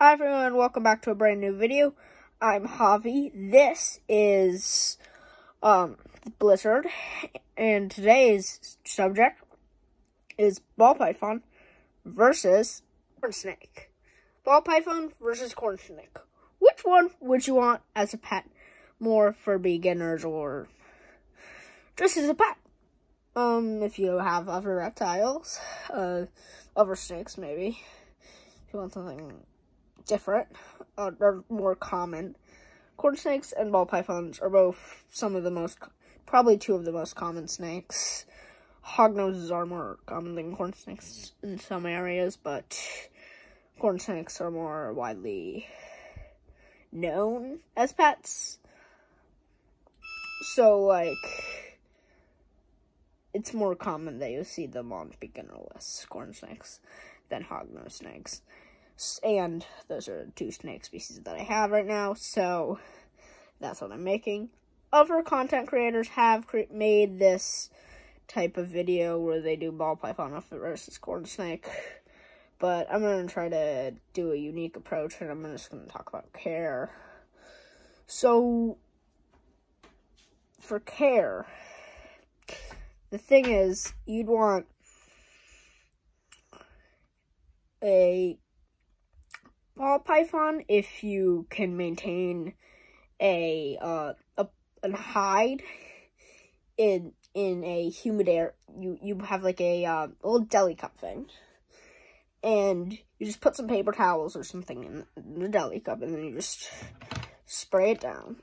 Hi everyone, welcome back to a brand new video. I'm Javi. This is Blizzard, and today's subject is ball python versus corn snake. Ball python versus corn snake. Which one would you want as a pet? More for beginners or just as a pet? If you have other reptiles, other snakes maybe. If you want something different, or more common. Corn snakes and ball pythons are both probably two of the most common snakes. Hognoses are more common than corn snakes in some areas, but corn snakes are more widely known as pets. So, it's more common that you see them on beginner lists, corn snakes, than hognose snakes. And those are the two snake species that I have right now, so that's what I'm making. Other content creators have made this type of video where they do ball python versus corn snake, but I'm going to try to do a unique approach, and I'm just going to talk about care. So, for care, the thing is, you'd want a ball python if you can maintain a hide in a humid air. You have like a little deli cup thing, and you just put some paper towels or something in the deli cup, and then you just spray it down,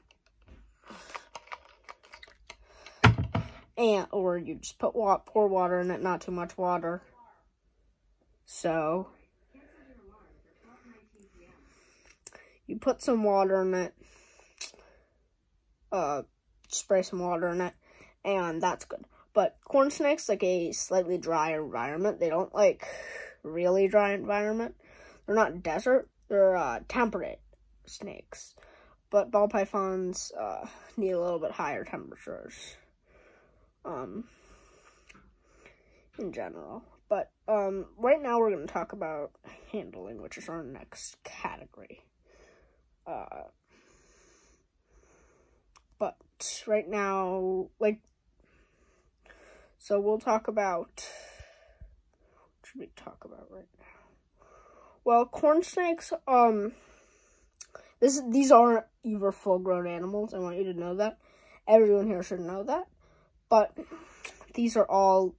or you just pour water in it, not too much water. So you put some water in it, spray some water in it, and that's good. But corn snakes like a slightly drier environment. They don't like really dry environment. They're not desert. They're temperate snakes. But ball pythons need a little bit higher temperatures in general. But right now we're going to talk about handling, which is our next category. But right now, so we'll talk about, what should we talk about right now? Well, corn snakes, these aren't either full-grown animals. I want you to know that. Everyone here should know that. But these are all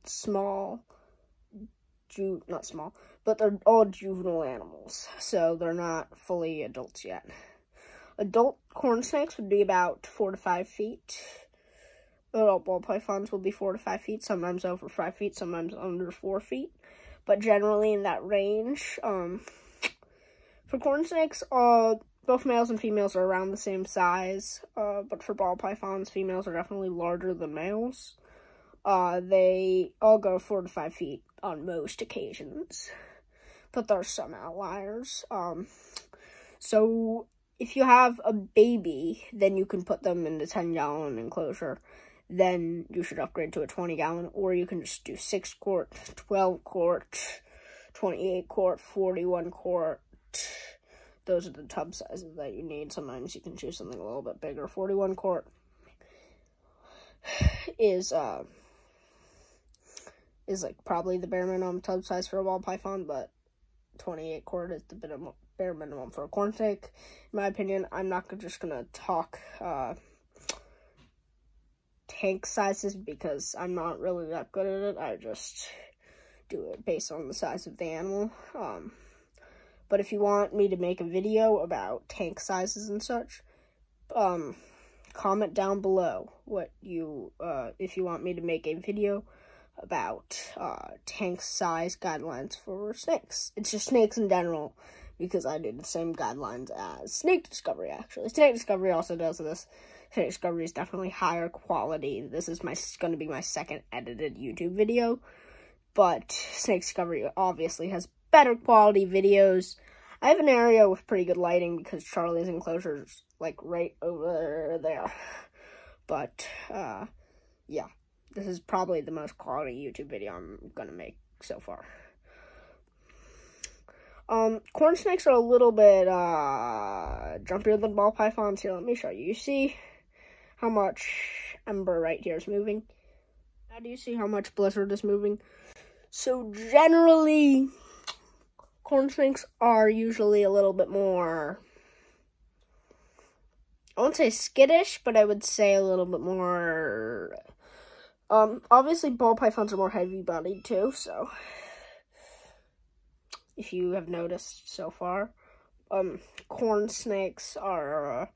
not small, but they're all juvenile animals. So they're not fully adults yet. Adult corn snakes would be about 4 to 5 feet. Adult ball pythons will be 4 to 5 feet, sometimes over 5 feet, sometimes under 4 feet. But generally in that range. For corn snakes, both males and females are around the same size. But for ball pythons, females are definitely larger than males. They all go 4 to 5 feet on most occasions. But there are some outliers. So if you have a baby, then you can put them in the 10-gallon enclosure. Then you should upgrade to a 20-gallon, or you can just do 6 quart, 12 quart, 28 quart, 41 quart. Those are the tub sizes that you need. Sometimes you can choose something a little bit bigger. 41 quart is like probably the bare minimum tub size for a ball python, but 28 quart is the bare minimum for a corn snake. In my opinion, I'm not just going to talk tank sizes because I'm not really that good at it. I just do it based on the size of the animal. But if you want me to make a video about tank sizes and such, comment down below if you want me to make a video about tank size guidelines for snakes. It's just snakes in general, because I do the same guidelines as Snake Discovery, actually. Snake Discovery also does this. Snake Discovery is definitely higher quality. This is going to be my second edited YouTube video, but Snake Discovery obviously has better quality videos. I have an area with pretty good lighting because Charlie's enclosure is like right over there. But yeah, this is probably the most quality YouTube video I'm gonna make so far. Corn snakes are a little bit, jumpier than ball pythons. Here, let me show you. You see how much Ember right here is moving? Now do you see how much Blizzard is moving? So generally, corn snakes are usually a little bit more, I won't say skittish, but I would say a little bit more, obviously ball pythons are more heavy-bodied too, so if you have noticed so far, corn snakes are,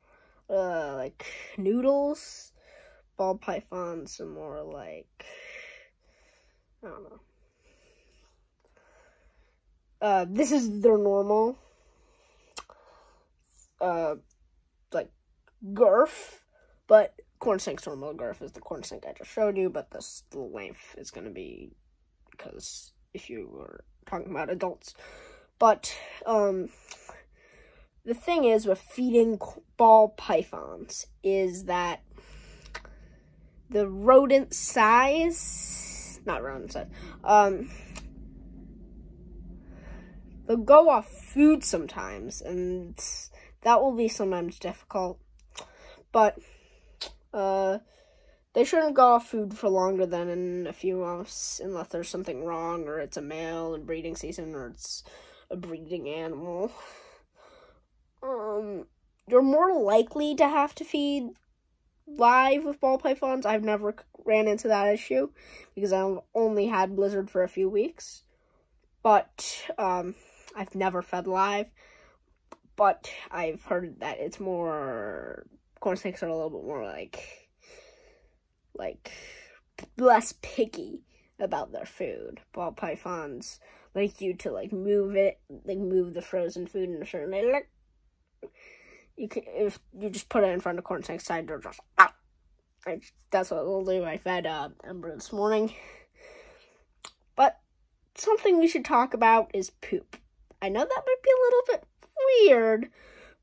like noodles. Ball pythons are more like, I don't know. This is their normal, like, girth, but corn snake's normal girth is the corn snake I just showed you, but the length is going to be, because if you were talking about adults. But, the thing is with feeding ball pythons is that the rodent size, not rodent size, they'll go off food sometimes, and that will be sometimes difficult. But, they shouldn't go off food for longer than in a few months, unless there's something wrong, or it's a male in breeding season, or it's a breeding animal. You're more likely to have to feed live with ball pythons. I've never ran into that issue, because I've only had Blizzard for a few weeks. But, I've never fed live. But I've heard that it's more, corn snakes are a little bit more like less picky about their food. Ball pythons like you to like move it, like move the frozen food in a certain way. Like, you can, if you just put it in front of corn snake's side, they're just that's what we'll do. I fed Ember this morning. But something we should talk about is poop. I know that might be a little bit weird,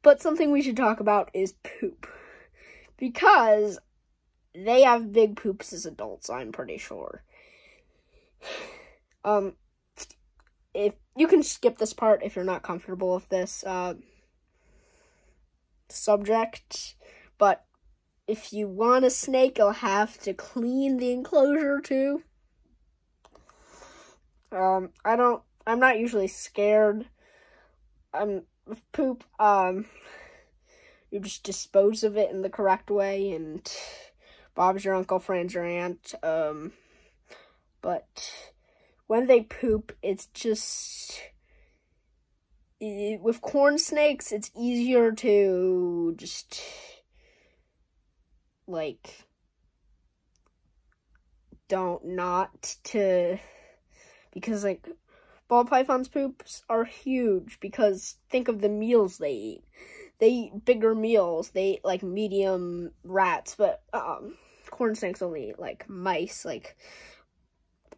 but something we should talk about is poop, because they have big poops as adults, I'm pretty sure. If you can skip this part if you're not comfortable with this subject, but if you want a snake, you'll have to clean the enclosure too. I'm not usually scared of poop. You just dispose of it in the correct way, and Bob's your uncle, Fran's your aunt. But when they poop, it's just, with corn snakes, it's easier to just, like, because, like, ball pythons' poops are huge, because think of the meals they eat. They eat bigger meals. They eat, like, medium rats, but, corn snakes only eat, like, mice, like,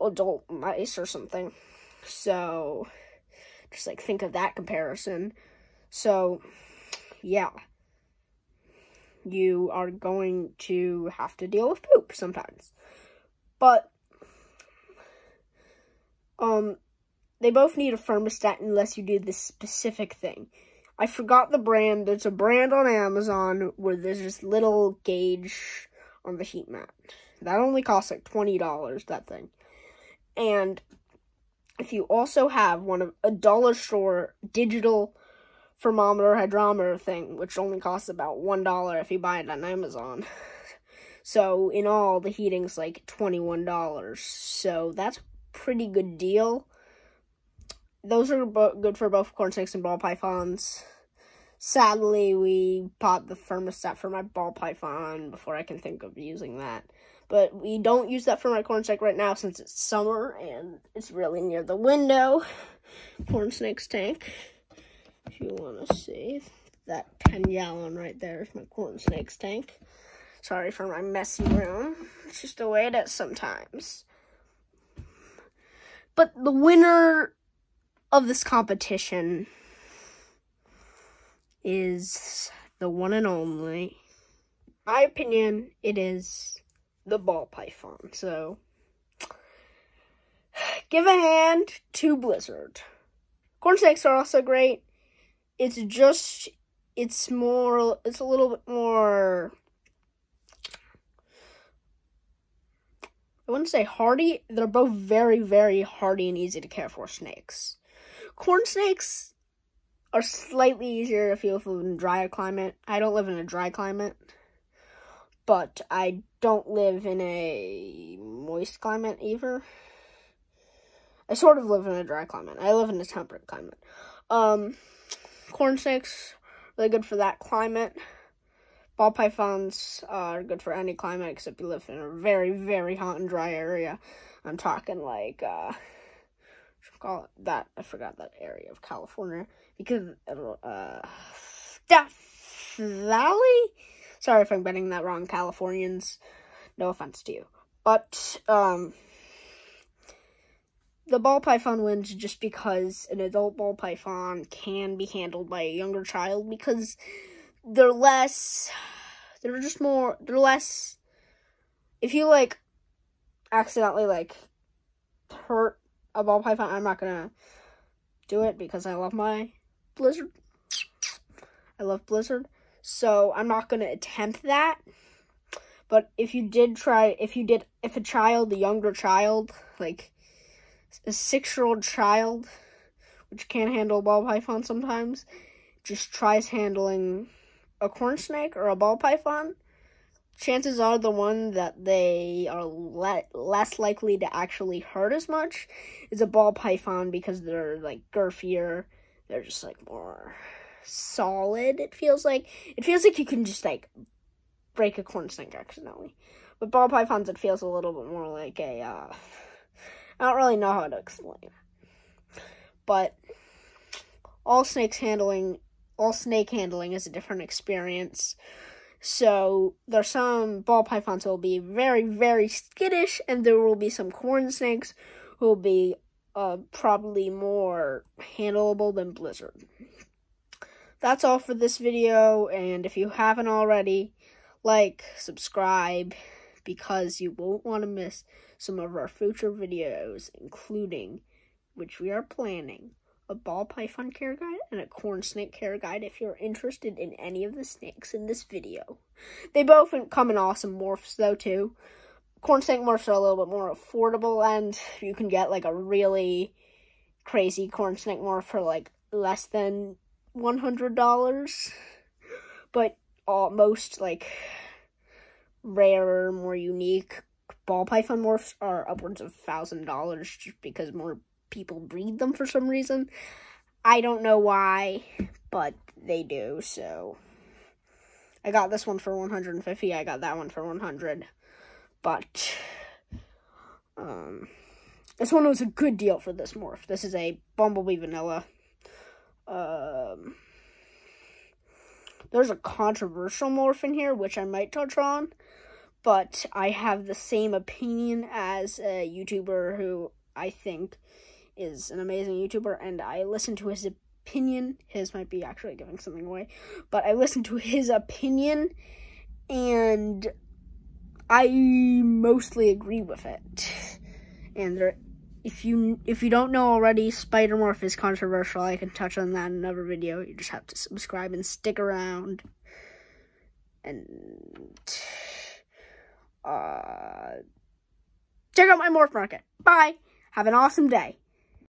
adult mice or something. So, just, like, think of that comparison. So, yeah. You are going to have to deal with poop sometimes. But, they both need a thermostat unless you do this specific thing. I forgot the brand. There's a brand on Amazon where there's this little gauge on the heat mat. That only costs like $20, that thing. And if you also have one of a dollar store digital thermometer hydrometer thing, which only costs about $1 if you buy it on Amazon. So in all, the heating's like $21. So that's a pretty good deal. Those are good for both corn snakes and ball pythons. Sadly, we bought the thermostat for my ball python before I can think of using that. But we don't use that for my corn snake right now since it's summer and it's really near the window. Corn snake's tank. If you want to see, that 10-gallon right there is my corn snake's tank. Sorry for my messy room. It's just the way it is sometimes. But the winner of this competition is the one and only, in my opinion, it is the ball python. So, give a hand to Blizzard. Corn snakes are also great. It's a little bit more, I wouldn't say hardy. They're both very, very hardy and easy to care for snakes. Corn snakes are slightly easier if you live in a drier climate. I don't live in a dry climate, but I don't live in a moist climate either. I sort of live in a dry climate. I live in a temperate climate. Corn snakes, really good for that climate. Ball pythons are good for any climate except you live in a very, very hot and dry area. I'm talking like, call it that. I forgot that area of California because, Death Valley? Sorry if I'm getting that wrong, Californians. No offense to you. But, the ball python wins just because an adult ball python can be handled by a younger child because they're less, if you, like, accidentally, like, hurt a ball python, I'm not gonna do it because I love my Blizzard. I love Blizzard. So I'm not gonna attempt that. But if a younger child, like a 6-year-old child, which can't handle a ball python sometimes, just tries handling a corn snake or a ball python, chances are the one that they are less likely to actually hurt as much is a ball python because they're, like, girthier. They're just, like, more solid, it feels like. It feels like you can just, like, break a corn snake accidentally. With ball pythons, it feels a little bit more like a, I don't really know how to explain it. But all snake handling is a different experience. So there's some ball pythons who will be very, very skittish, and there will be some corn snakes who will be probably more handleable than Blizzard. That's all for this video, and if you haven't already, like, subscribe, because you won't want to miss some of our future videos, including, which we are planning, a ball python care guide and a corn snake care guide if you're interested in any of the snakes in this video. They both come in awesome morphs, though, too. Corn snake morphs are a little bit more affordable, and you can get, like, a really crazy corn snake morph for, like, less than $100. But most, like, rarer, more unique ball python morphs are upwards of $1,000 just because more people breed them for some reason. I don't know why, but they do. So I got this one for $150. I got that one for $100. But this one was a good deal for this morph. This is a Bumblebee Vanilla. There's a controversial morph in here, which I might touch on, but I have the same opinion as a YouTuber who I think is an amazing YouTuber, and I listen to his opinion. His might be actually giving something away, but I listened to his opinion, and I mostly agree with it. And if you don't know already, Spider-Morph is controversial. I can touch on that in another video. You just have to subscribe and stick around. And check out my Morph Market. Bye. Have an awesome day.